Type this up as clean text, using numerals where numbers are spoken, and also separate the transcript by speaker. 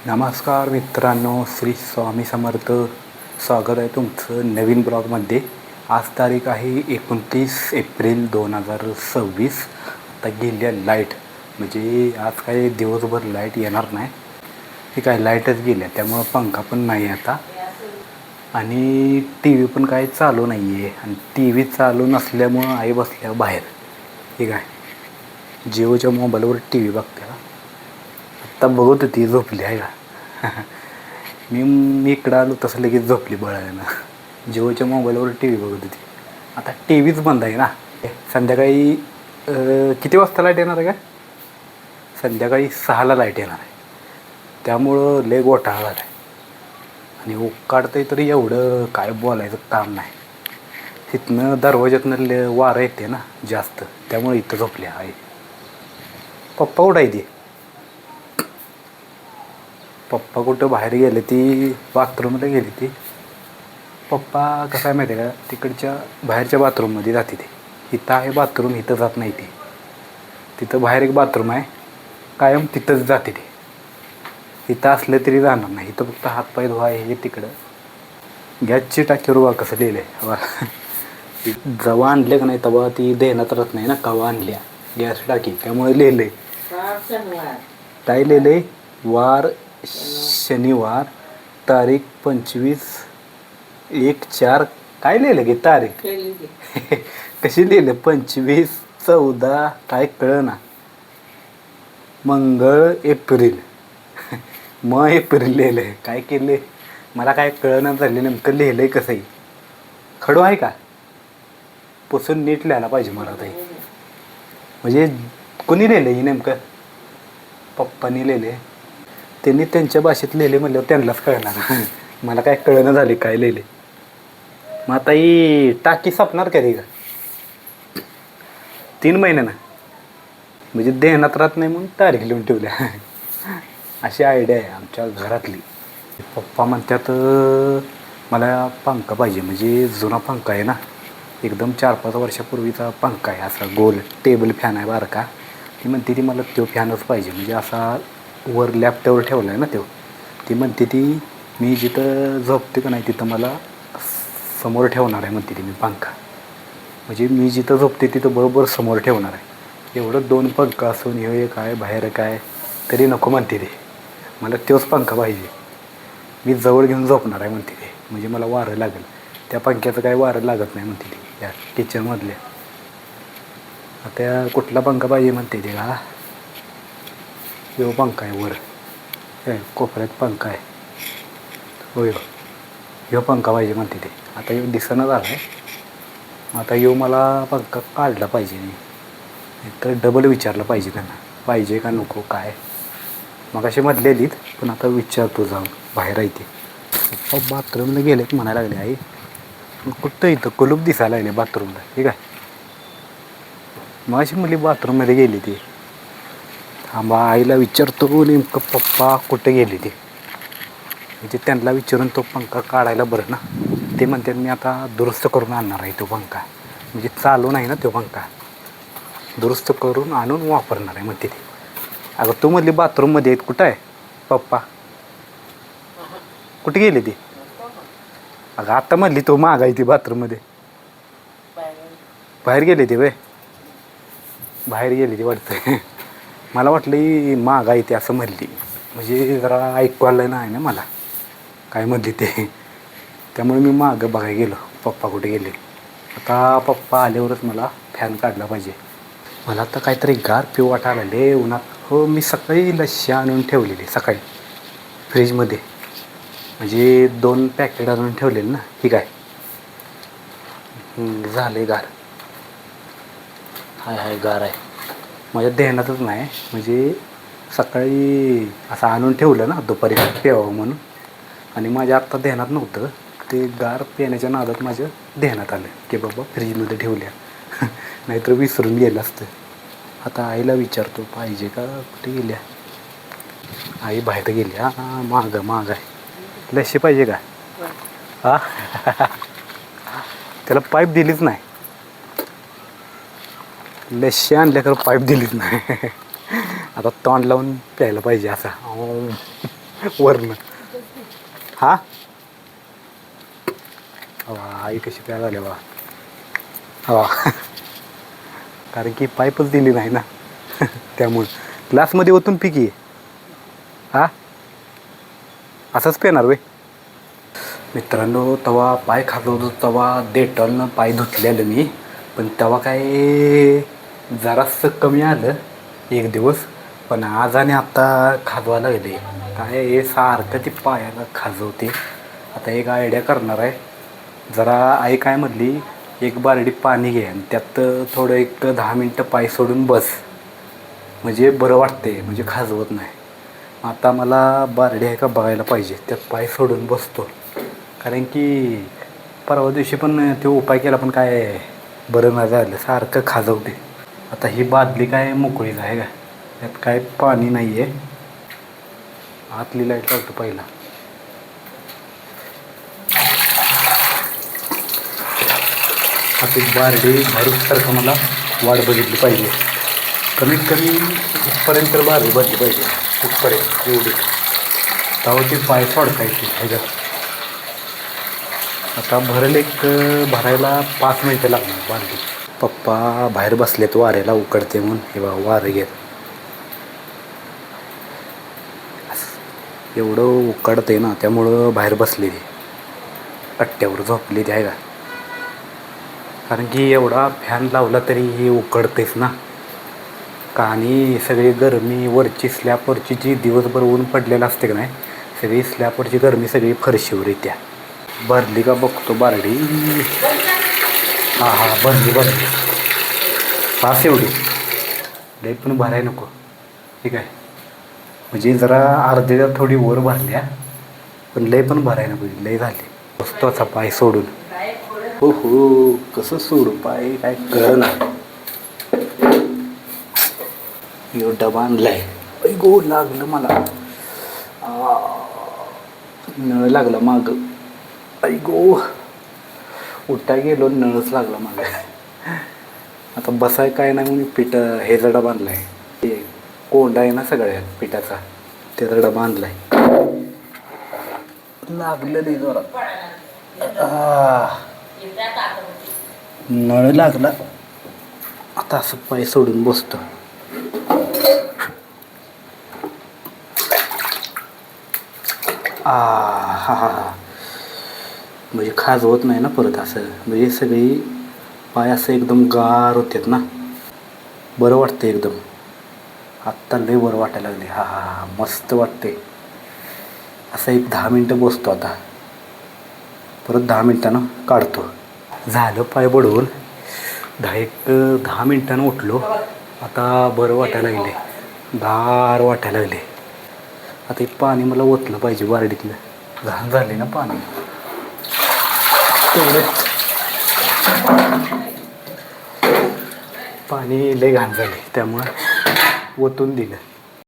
Speaker 1: नमस्कार मित्रांनो, श्री स्वामी समर्थ. स्वागत आहे तुमचं नवीन ब्लॉगमध्ये. आज तारीख आहे 29 एप्रिल 2026. आता गेल्या लाईट, म्हणजे आज काही दिवसभर लाईट येणार नाही. ही काय लाईटच गेल्या, त्यामुळं पंखा पण नाही आता आणि टी व्ही पण काही चालू नाही आहे. आणि टी व्ही चालू नसल्यामुळं आई बसल्या बाहेर. ठीक आहे, जिओच्या मोबाईलवर टी व्ही बघते. आत्ता बघत होती, झोपली आहे का. मी इकडं आलो तसं लगेच झोपली बळायनं. जिओच्या मोबाईलवर टी व्ही बघत होती. आता टी व्हीच बंद आहे ना. संध्याकाळी किती वाजता लाईट येणार आहे का? संध्याकाळी 6ला लाईट येणार आहे. त्यामुळं लय घोटाळा झाला आहे. आणि उकाडतंय तरी एवढं काय बोलायचं काम नाही. तिथनं दरवाज्यातनं वारं येते ना जास्त, त्यामुळे इथं झोपली आहे. पप्पा कुठं आहे ती? पप्पा कुठं बाहेर गेले, ती बाथरूमला गेली ती. पप्पा कसं आहे माहिती आहे का, तिकडच्या बाहेरच्या बाथरूममध्ये जाते ती. इथं आहे बाथरूम, इथं जात नाही ती. तिथं बाहेर एक बाथरूम आहे, कायम तिथंच जाते ती. इथं असलं तरी जाणार नाही. इथं फक्त हातपाय धुवा आहे. हे तिकडं गॅसची टाकीवर बा कसं लिहिलं आहे. जेव्हा आणले का नाही तेव्हा ती देण्यात राहत नाही ना, केव्हा आणल्या गॅस टाकी. त्यामुळे लिहिलं आहे. काय लिहिलं आहे? वार शनिवार, तारीख 25/1/4. काय लिहिलं की तारीख? कशी लिहिलं? 25/14 काय कळना. मंगळ एप्रिल. मग एप्रिल लिहिलं आहे. काय केलं मला काय कळना झालं, नेमकं लिहिलं आहे कसंही. खडू आहे का? पुसून नीट लिहायला पाहिजे मला ताई. म्हणजे कोणी लिहिलं आहे नेमकं? पप्पानी लिहिले. त्यांनी त्यांच्या भाषेत लिहिले म्हणल्यावर त्यांनाच कळणार. मला काय कळणं झाले काय लिहिले. मग आता ही टाकी संपणार कधी का? 3 महिन्यानं. म्हणजे देण्यात राहत नाही म्हणून तारीख लिहून ठेवल्या. अशी आयडिया आहे आमच्या घरातली. पप्पा म्हणतात मला पंखा पाहिजे. म्हणजे जुना पंखा आहे ना, एकदम 4-5 वर्षापूर्वीचा पंखा आहे. असा गोल टेबल फॅन आहे बरं का. ती म्हणते ती मला तो फॅनच पाहिजे. म्हणजे असा वर लॅपटॉपवर ठेवला आहे ना तो. ती म्हणते ती मी जिथं झोपते का नाही तिथं मला समोर ठेवणार आहे म्हणते ती मी पंखा. म्हणजे मी जिथं झोपते तिथं बरोबर समोर ठेवणार आहे. एवढं 2 पंखा असून हे काय बाहेर काय तरी नको म्हणते ते. मला तोच पंखा पाहिजे. मी जवळ घेऊन झोपणार आहे म्हणते ते. म्हणजे मला वारं लागेल. त्या पंख्याचं काय वारं लागत नाही म्हणते ती त्या किचनमधल्या. आता कुठला पंखा पाहिजे म्हणते ते का? यो पंखा आहे वर, काय कोपऱ्यात पंखा आहे. होय हो, ह्यो पंखा पाहिजे म्हणते ते. आता ह्यो दिसेना झाला आहे. आता ह्यो मला पंखा काढला पाहिजे. तर डबल विचारलं पाहिजे त्यांना, पाहिजे का नको काय. मग अशी मधलेलीत, पण आता विचारतो जाऊन. बाहेर आहे ते. बाथरूमला गेलेत म्हणायला लागले आई. कुठं इथं कुलूप दिसायला लागले बाथरूमला. ठीक आहे, मग अशी मुली बाथरूममध्ये गेली ती. थांबा आईला विचारतो नेमकं पप्पा कुठे गेले ते. म्हणजे त्यांना विचारून तो पंखा काढायला बरं ना. ते म्हणतात मी आता दुरुस्त करून आणणार आहे तो पंखा. म्हणजे चालू नाही ना तो पंखा, दुरुस्त करून आणून वापरणार आहे म्हणते ती. अगं तू म्हणली बाथरूममध्ये आहेत, कुठं आहे पप्पा? कुठे गेली ती? अगं आत्ता म्हणली तो माग आहे ती बाथरूममध्ये. बाहेर गेली ती वे, बाहेर गेली ती वाटतं. मला वाटलं ही माग आहे ती असं म्हणली. म्हणजे जरा ऐकू आलं नाही ना मला काय म्हणली ते. त्यामुळे मी मागं बघायला गेलो पप्पा कुठे गेले. आता पप्पा आल्यावरच मला फॅन काढला पाहिजे. मला आता काहीतरी गार पिऊ वाटायला लागले उन्हात. हो, मी सकाळी लस्सी आणून ठेवलेली सकाळी फ्रीजमध्ये. म्हणजे 2 पॅकेट आणून ठेवलेले ना. ठीक आहे, झाले गार. हाय गार आहे. माझ्या ध्यानातच नाही. म्हणजे सकाळी असं आणून ठेवलं ना दुपारी प्यावं म्हणून. आणि माझ्या आत्ता ध्यानात नव्हतं. ते गार पिण्याच्या नादात माझ्या ध्यानात आलं की बाबा फ्रीजमध्ये ठेवल्या. नाहीतर विसरून गेलं असतं. आता आईला विचारतो पाहिजे का, कुठे गेल्या. आई बाहेर गेली. हां माग आहे. लस्सी पाहिजे का? हा, त्याला पाईप दिलीच नाही. लस्सी आणल्या खरं पाईप दिलीच नाही. आता तोंड लावून प्यायला पाहिजे असा. वरनं हा वा आई कशी प्या झाली वा वा कारण की पाईपच दिली नाही ना त्यामुळे ग्लासमध्ये ओतून पिकी हा असंच पेणार वे मित्रांनो तवा पाय खात होतो तवा डेटॉलनं पाय धुतलेलं मी पण तेव्हा काय जरासं कमी आलं एक दिवस पण आज आणि आत्ता खाजवायला लागले काय हे सारखं ती पायाला खाजवते आता एक आयडिया करणार आहे जरा आई काय म्हटली एक बारडी पाणी घे आणि त्यात थोडं एक 10 मिनटं पाय सोडून बस म्हणजे बरं वाटते म्हणजे खाजवत नाही आता मला बारडी आहे का बघायला पाहिजे त्यात पाय सोडून बसतो कारण की परवा दिवशी पण तो उपाय केला पण काय बरं नाही झालं सारखं खाजवते आता ही बादली काय मोकळीच आहे का त्यात काय पाणी नाही आहे आतली लाईट लावतो पहिला आता बारडी भरूसारखं मला वाट बघितली पाहिजे कमीत कमी इथपर्यंत तर बारडी भरली पाहिजे इथपर्यंत एवढी तेव्हा ती पाय सोडतायची ह्याच्यात आता भरेल एक भरायला 5 मिनटं लागणार बारडी पप्पा बाहेर बसलेत वाऱ्याला उकडते म्हणून हे बा वारं घेत एवढं उकडते ना त्यामुळं बाहेर बसले कट्ट्यावर झोपले ते आहे का कारण की एवढा फॅन लावला तरी हे उकडतेच ना का आणि सगळी गरमी वरची स्लॅबवरची जी दिवसभर ऊन पडलेलं असते का नाही सगळी स्लॅबवरची गरमी सगळी फरशीवर येत्या भरली का बघतो बारडी हां हां भरली पास एवढी लई पण भरायला नको ठीक आहे म्हणजे जरा अर्ध्या थोडी वर भरल्या पण लई पण भरायला नको लई झाली बसतोचा पाय सोडून हो हो कसं सोडू पाय काय कळ ना डबा आणलाय गो लागलं मला नळ लागला माग आई गो उठा गेलो नळच लागला माग आता बसाय काय नाही म्हणून पीठ हेचा डबा आणलाय कोंडा आहे ना सगळ्या पिठाचा त्याचा डबा आणलाय लागलं नाही जोरात नळ लागला आता असं पाय सोडून बसतो हा हा हा म्हणजे खाजवत नाही ना परत असं म्हणजे सगळी पाय असं एकदम गार होतात ना बरं वाटतं एकदम आत्ता लय बरं वाटायला लागले हा हा हा मस्त वाटते असं एक 10 मिनटं बसतो आता परत 10 मिनटानं काढतो झालं पाय बडवून 10 मिनटानं उठलो आता बरं वाटायला लागले गार वाटायला लागले आता एक पाणी मला ओतलं पाहिजे बारडीतलं घाण झाले ना पाणी तेवढे पाणी लय घाण झाले त्यामुळं ओतून दिलं